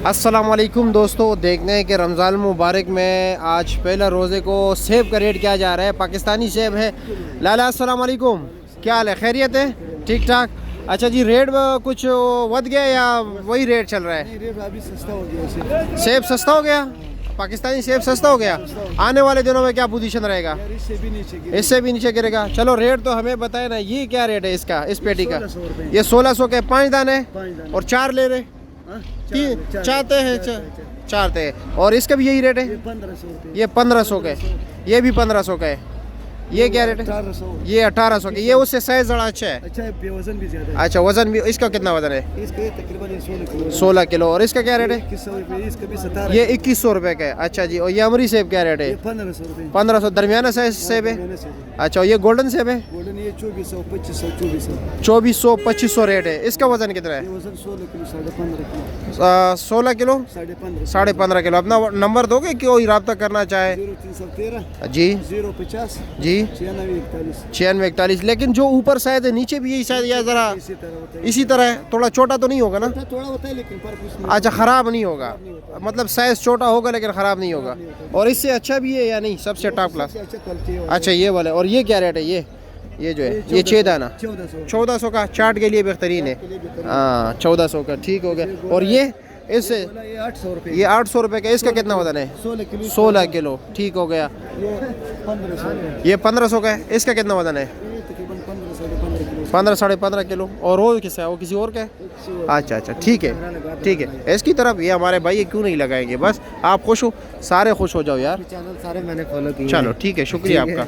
अस्सलाम वालेकुम दोस्तों, देखते हैं कि रमज़ान मुबारक में आज पहला रोज़े को सेब का रेट क्या जा रहा है। पाकिस्तानी सेब है। लाला अस्सलाम वालेकुम, क्या हाल है? खैरियत है? ठीक ठाक। अच्छा जी, रेट कुछ बढ़ गया या वही रेट चल रहा है? रेट अभी सस्ता हो गया। सेब सस्ता हो गया, पाकिस्तानी सेब सस्ता हो गया। आने वाले दिनों में क्या पोजीशन रहेगा? इससे भी नीचे गिरेगा। चलो रेट तो हमें बताए ना, ये क्या रेट है इसका, इस पेटी का? 1600 रुपए। ये 1600 के 5 दाने और 4 ले रहे, चाहते हैं चाहते हैं। और इसका भी यही रेट है? 1500 रुपए। ये 1500 का है, ये भी 1500 का है। ये क्या रेट है? 1800। ये 1800 का। ये उससे साइज ज़रा अच्छा है। अच्छा है, वजन भी ज्यादा है। अच्छा, वजन भी इसका कितना वजन है? इसका तकरीबन 16 किलो। 16 किलो। और इसका क्या रेट है? 2100 रुपए। इसका भी 17। ये 2100 रुपए का है। अच्छा जी। और ये अमरी सेब क्या रेट है? 1500 रुपए। 1500। दरमियाना साइज सेब है। मैंने से अच्छा, और ये गोल्डन सेब है? गोल्डन ये 2400, 2500, 2400। 2400 2500 रेट है। इसका वजन कितना है? ये वजन 16 किलो, 15.5 किलो। 16 किलो, 15.5। 15.5 किलो। अपना नंबर दोगे कि कोई रब्ता करना चाहे? 0313 जी 050 जी 9641। 9641। लेकिन जो ऊपर शायद है, नीचे भी यही शायद, या ज़रा इसी तरह होता है। इसी तरह है। थोड़ा छोटा तो नहीं होगा ना? थोड़ा होता है लेकिन पर कुछ नहीं। अच्छा, ख़राब नहीं होगा, मतलब साइज़ छोटा होगा लेकिन ख़राब नहीं होगा। और इससे अच्छा भी है या नहीं? सबसे टॉप क्लास। अच्छा क्वालिटी है। अच्छा, ये वाला। और ये क्या रेट है? ये जो है, ये 6 दाना 1400। 1400 का। चाट के लिए बेहतरीन है। हाँ, 1400 का, ठीक हो गया। और ये इससे ये 800 रुपए। ये 800 रुपए का। इसका कितना वजन है? 16 किलो। 16 किलो, ठीक हो गया। ये 1500। ये 1500 का है। इसका कितना वजन है? ये तकरीबन 15 साढ़े 15 किलो। 15 साढ़े 15 किलो। और वो किसका है? वो किसी और का है? अच्छा अच्छा, ठीक है ठीक है। इसकी तरफ ये हमारे भाई ये क्यों नहीं लगाएंगे? बस आप खुश हो, सारे खुश हो जाओ यार। चैनल सारे मैंने फॉलो किए। चलो ठीक है, शुक्रिया आपका।